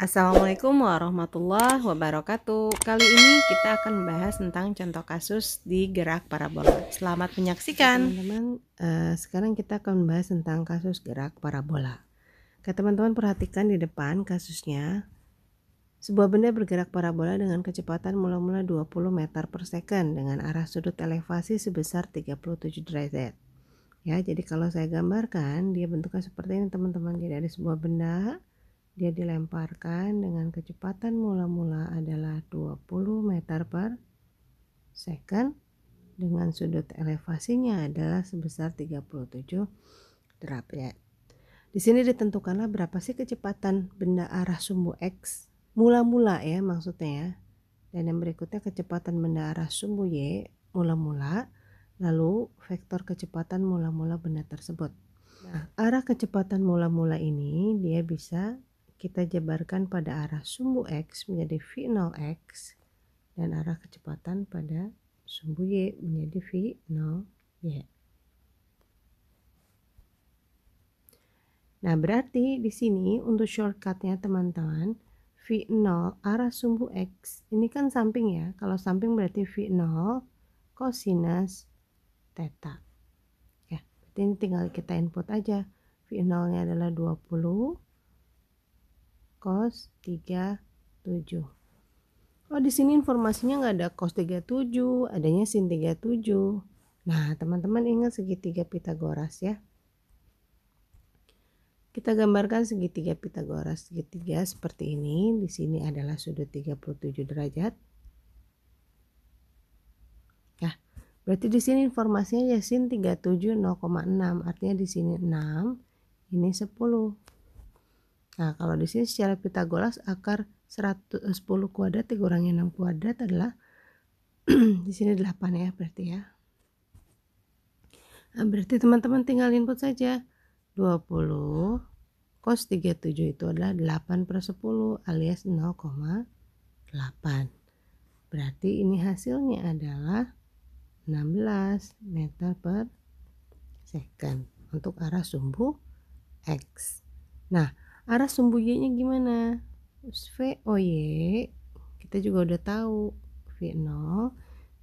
Assalamualaikum warahmatullahi wabarakatuh. Kali ini kita akan membahas tentang contoh kasus di gerak parabola. Selamat menyaksikan. Teman-teman, sekarang kita akan membahas tentang kasus gerak parabola. Teman-teman perhatikan di depan kasusnya. Sebuah benda bergerak parabola dengan kecepatan mula-mula 20 meter per second dengan arah sudut elevasi sebesar 37 derajat. Ya, jadi kalau saya gambarkan, dia bentuknya seperti ini teman-teman. Jadi ada sebuah benda, dia dilemparkan dengan kecepatan mula-mula adalah 20 meter per second dengan sudut elevasinya adalah sebesar 37 derajat. Di sini ditentukanlah berapa sih kecepatan benda arah sumbu X mula-mula ya maksudnya ya. Dan yang berikutnya kecepatan benda arah sumbu Y mula-mula, lalu vektor kecepatan mula-mula benda tersebut. Nah, arah kecepatan mula-mula ini dia bisa kita jabarkan pada arah sumbu X menjadi V0X dan arah kecepatan pada sumbu Y menjadi V0Y. Nah, berarti di sini untuk shortcutnya teman-teman, V0 arah sumbu X ini kan samping ya. Kalau samping berarti V0 kosinus theta. Ya, berarti ini tinggal kita input aja. V0-nya adalah 20 cos 37. Oh, di sini informasinya nggak ada cos 37, adanya sin 37. Nah, teman-teman ingat segitiga Pitagoras ya. Kita gambarkan segitiga Pitagoras. Segitiga seperti ini. Di sini adalah sudut 37 derajat. Ya, berarti di sini informasinya ya sin 37 0,6. Artinya di sini 6, ini 10. Nah, kalau di sini secara Pitagoras akar 10 kuadrat dikurangi 6 kuadrat adalah di sini 8 ya berarti ya. Nah, berarti teman-teman tinggal input saja 20 cos 37 itu adalah 8 per 10 alias 0,8. Berarti ini hasilnya adalah 16 meter per second untuk arah sumbu X. Nah, arah sumbu Y-nya gimana? VOY kita juga udah tahu V0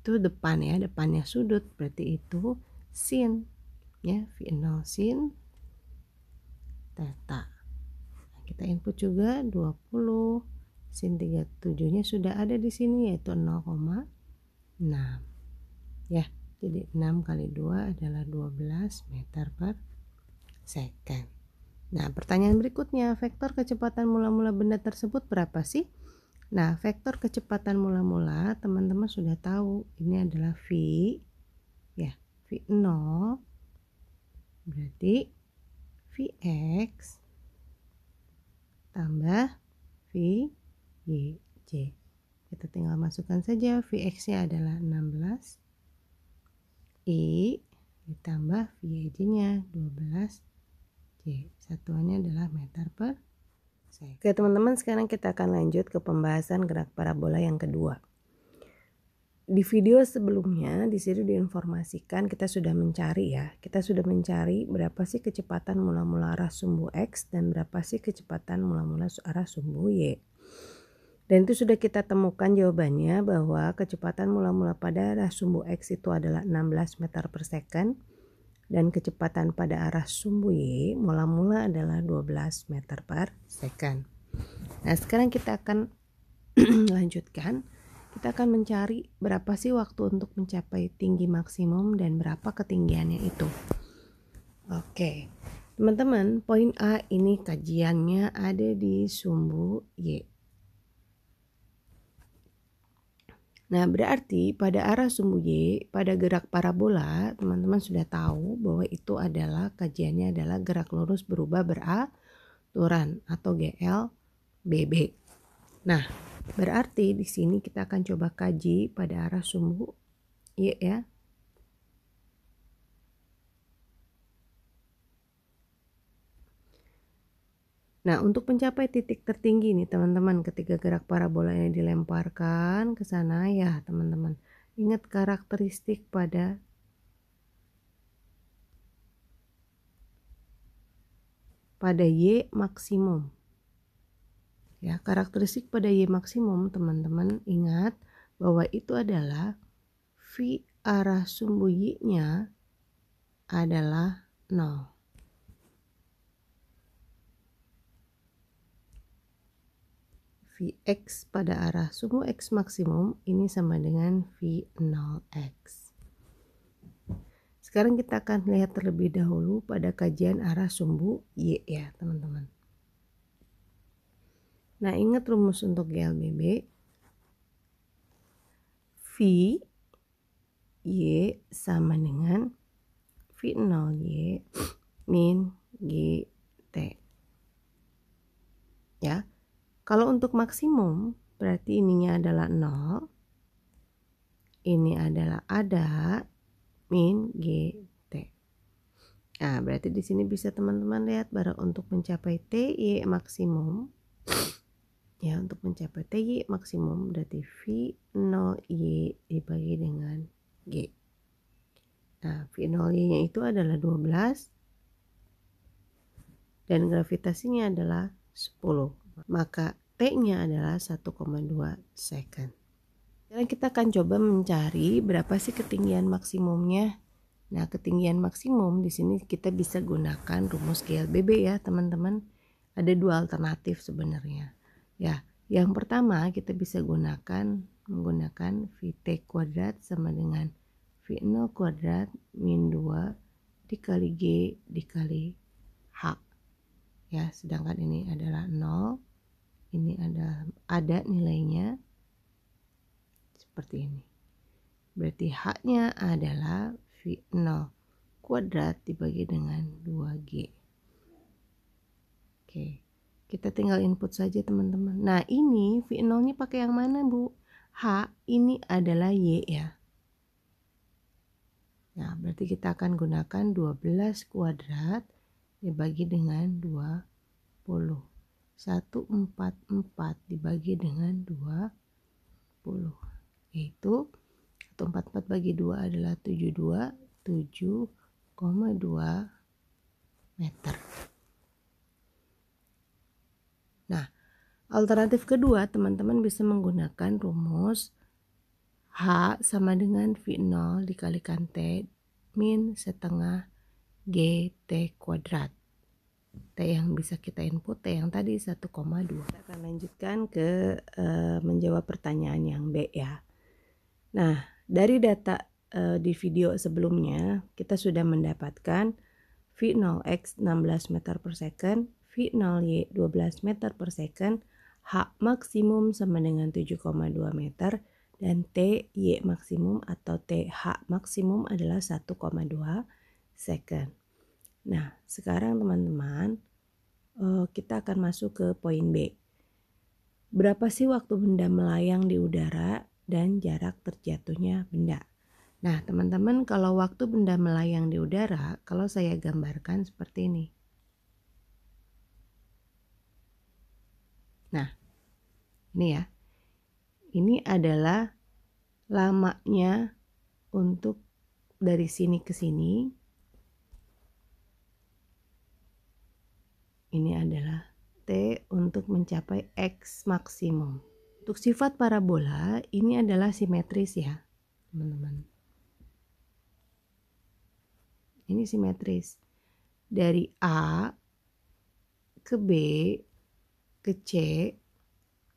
itu depan ya, depannya sudut, berarti itu sin ya, V0 sin theta. Nah, kita input juga 20 sin 37 nya sudah ada di sini yaitu 0,6 ya. Jadi 6 kali 2 adalah 12 meter per second. Nah, pertanyaan berikutnya, vektor kecepatan mula-mula benda tersebut berapa sih? Nah, vektor kecepatan mula-mula teman-teman sudah tahu, ini adalah V ya, V0 berarti Vx tambah Vj. Kita tinggal masukkan saja, Vx-nya adalah 16 I ditambah Vj-nya 12 J, satuannya adalah meter per second. Oke teman-teman, sekarang kita akan lanjut ke pembahasan gerak parabola yang kedua. Di video sebelumnya di sini diinformasikan kita sudah mencari ya, kita sudah mencari berapa sih kecepatan mula-mula arah sumbu X dan berapa sih kecepatan mula-mula arah sumbu Y. Dan itu sudah kita temukan jawabannya bahwa kecepatan mula-mula pada arah sumbu X itu adalah 16 meter per second. Dan kecepatan pada arah sumbu Y mula-mula adalah 12 meter per second. Nah, sekarang kita akan lanjutkan. Kita akan mencari berapa sih waktu untuk mencapai tinggi maksimum dan berapa ketinggiannya itu. Oke, teman-teman, poin A ini kajiannya ada di sumbu Y. Nah, berarti pada arah sumbu Y, pada gerak parabola, teman-teman sudah tahu bahwa itu adalah kajiannya adalah gerak lurus berubah beraturan atau GLBB. Nah, berarti di sini kita akan coba kaji pada arah sumbu Y ya. Nah, untuk mencapai titik tertinggi nih teman-teman, ketika gerak parabola ini dilemparkan ke sana ya teman-teman, ingat karakteristik pada Y maksimum Ya, karakteristik pada Y maksimum teman-teman ingat bahwa itu adalah V arah sumbu Y-nya adalah 0. Vx pada arah sumbu X maksimum ini sama dengan V0X. Sekarang kita akan lihat terlebih dahulu pada kajian arah sumbu Y ya teman-teman. Nah, ingat rumus untuk GLBB. V Y sama dengan V0Y min GT. Ya. Kalau untuk maksimum berarti ininya adalah 0. Ini adalah ada min GT. Nah, berarti di sini bisa teman-teman lihat bahwa untuk mencapai TY maksimum ya, untuk mencapai TY maksimum berarti V0Y dibagi dengan G. Nah, V0Y-nya itu adalah 12 dan gravitasinya adalah 10. Maka T-nya adalah 1,2 second. Sekarang kita akan coba mencari berapa sih ketinggian maksimumnya. Nah, ketinggian maksimum di sini kita bisa gunakan rumus GLBB ya, teman-teman. Ada dua alternatif sebenarnya. Ya, yang pertama kita bisa menggunakan Vt kuadrat sama dengan V0 kuadrat min 2 dikali G dikali H. Ya, sedangkan ini adalah 0. Ini ada nilainya seperti ini. Berarti H-nya adalah V0 kuadrat dibagi dengan 2G. Oke, kita tinggal input saja teman-teman. Nah, ini V0-nya pakai yang mana, Bu? H, ini adalah Y ya. Nah, berarti kita akan gunakan 12 kuadrat dibagi dengan 20. 144 dibagi dengan 20. Yaitu 144 bagi 2 adalah 72, 7,2 meter. Nah, alternatif kedua teman-teman bisa menggunakan rumus H sama dengan V0 dikalikan T min setengah GT kuadrat. T yang bisa kita input, T yang tadi 1,2. Kita akan lanjutkan ke menjawab pertanyaan yang B ya. Nah, dari data di video sebelumnya kita sudah mendapatkan V0X 16 meter per second, V0Y 12 meter per second, H maksimum sama dengan 7,2 meter, dan TY maksimum atau TH maksimum adalah 1,2 second. Nah, sekarang teman-teman kita akan masuk ke poin B. Berapa sih waktu benda melayang di udara dan jarak terjatuhnya benda? Nah, teman-teman, kalau waktu benda melayang di udara, kalau saya gambarkan seperti ini. Nah, ini ya. Ini adalah lamanya untuk dari sini ke sini. Ini adalah T untuk mencapai X maksimum. Untuk sifat parabola, ini adalah simetris ya, teman-teman. Ini simetris. Dari A ke B ke C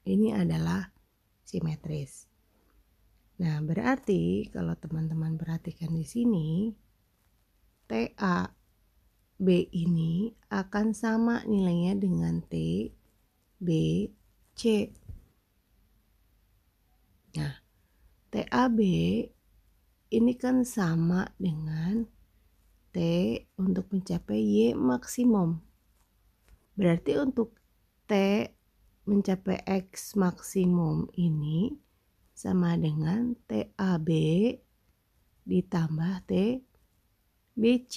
ini adalah simetris. Nah, berarti kalau teman-teman perhatikan di sini, TA B ini akan sama nilainya dengan T B C. Nah, TAB ini kan sama dengan T untuk mencapai Y maksimum. Berarti untuk T mencapai X maksimum ini sama dengan TAB ditambah TBC.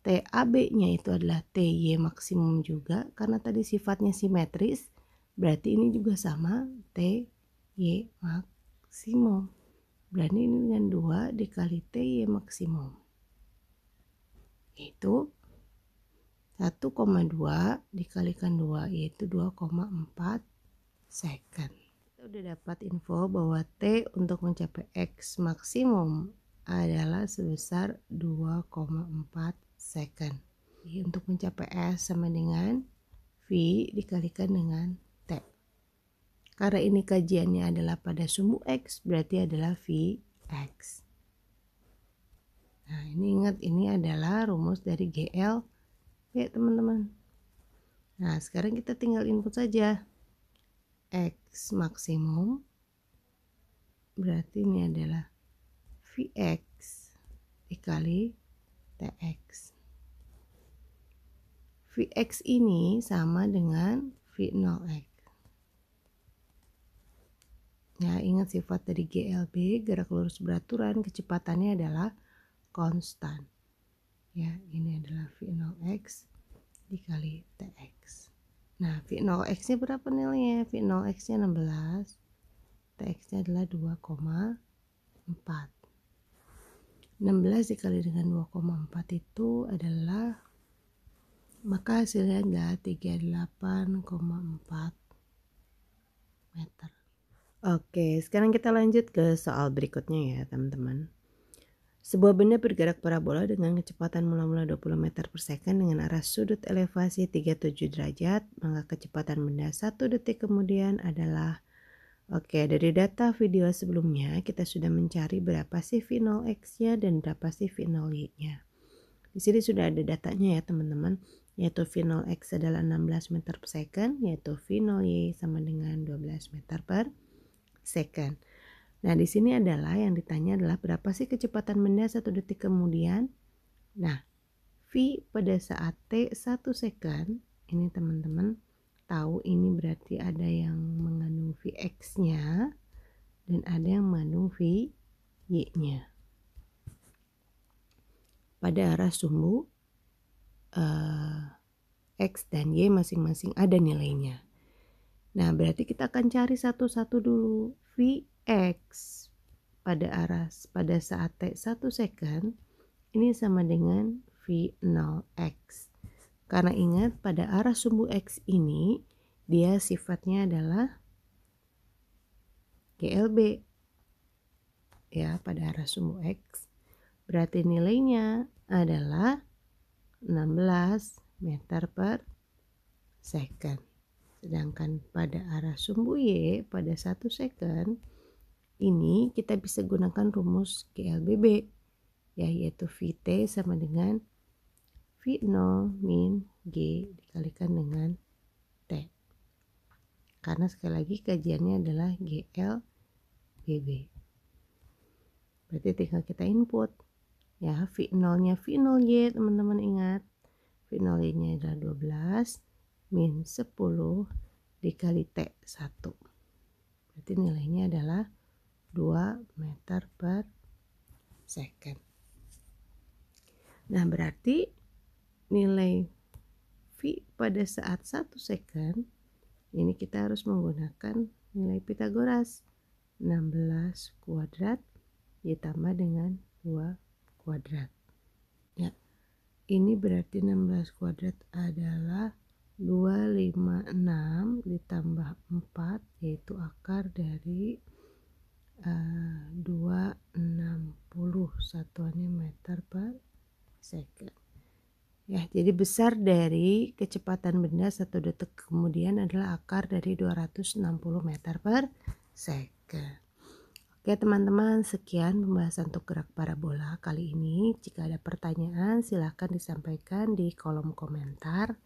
TAB-nya itu adalah TY maksimum juga karena tadi sifatnya simetris, berarti ini juga sama TY maksimum. Berarti ini dengan 2 dikali TY maksimum. Itu 1,2 dikalikan 2 yaitu 2,4 second. Kita udah dapat info bahwa T untuk mencapai X maksimum adalah sebesar 2,4 second. Jadi untuk mencapai S sama dengan V dikalikan dengan T. Karena ini kajiannya adalah pada sumbu X, berarti adalah Vx. Nah, ini ingat, ini adalah rumus dari GL ya teman-teman. Nah, sekarang kita tinggal input saja. X maksimum berarti ini adalah Vx dikali Tx. Vx ini sama dengan V0x. Ya, ingat sifat dari GLB, gerak lurus beraturan, kecepatannya adalah konstan. Ya, ini adalah V0x dikali Tx. Nah, V0x nya berapa nilainya? V0x nya 16, Tx nya adalah 2,4. 16 dikali dengan 2,4 itu adalah, maka hasilnya adalah 38,4 meter. Oke, sekarang kita lanjut ke soal berikutnya ya teman-teman. Sebuah benda bergerak parabola dengan kecepatan mula-mula 20 meter per second dengan arah sudut elevasi 37 derajat, maka kecepatan benda 1 detik kemudian adalah, oke, dari data video sebelumnya kita sudah mencari berapa sih V0x-nya dan berapa sih V0y-nya. Di sini sudah ada datanya ya teman-teman, yaitu V0x adalah 16 meter per second, yaitu V0y sama dengan 12 meter per second. Nah, di sini adalah yang ditanya adalah berapa sih kecepatan benda 1 detik kemudian. Nah, V pada saat T 1 second, ini teman-teman tahu ini berarti ada yang mengandung Vx-nya dan ada yang mengandung Vy-nya. Pada arah sumbu X dan Y masing-masing ada nilainya. Nah, berarti kita akan cari satu-satu dulu. Vx pada saat T 1 second ini sama dengan V0x. Karena ingat pada arah sumbu X ini dia sifatnya adalah GLB. Ya, pada arah sumbu X. Berarti nilainya adalah 16 meter per second. Sedangkan pada arah sumbu Y pada 1 second ini kita bisa gunakan rumus GLBB, ya, yaitu Vt sama dengan V0 min G dikalikan dengan T. Karena sekali lagi kajiannya adalah GLBB. Berarti tinggal kita input. Ya, V0-nya V0Y teman-teman ingat. V0Y-nya adalah 12 min 10 dikali T1. Berarti nilainya adalah 2 meter per second. Nah, berarti nilai V pada saat 1 second ini kita harus menggunakan nilai Pitagoras. 16 kuadrat ditambah dengan 2 kuadrat. Ya, ini berarti 16 kuadrat adalah 256 ditambah 4 yaitu akar dari 260 satuannya meter per second. Ya, jadi besar dari kecepatan benda 1 detik kemudian adalah akar dari 260 meter per second. Oke teman-teman, sekian pembahasan untuk gerak parabola kali ini. Jika ada pertanyaan silahkan disampaikan di kolom komentar.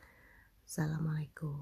Assalamualaikum.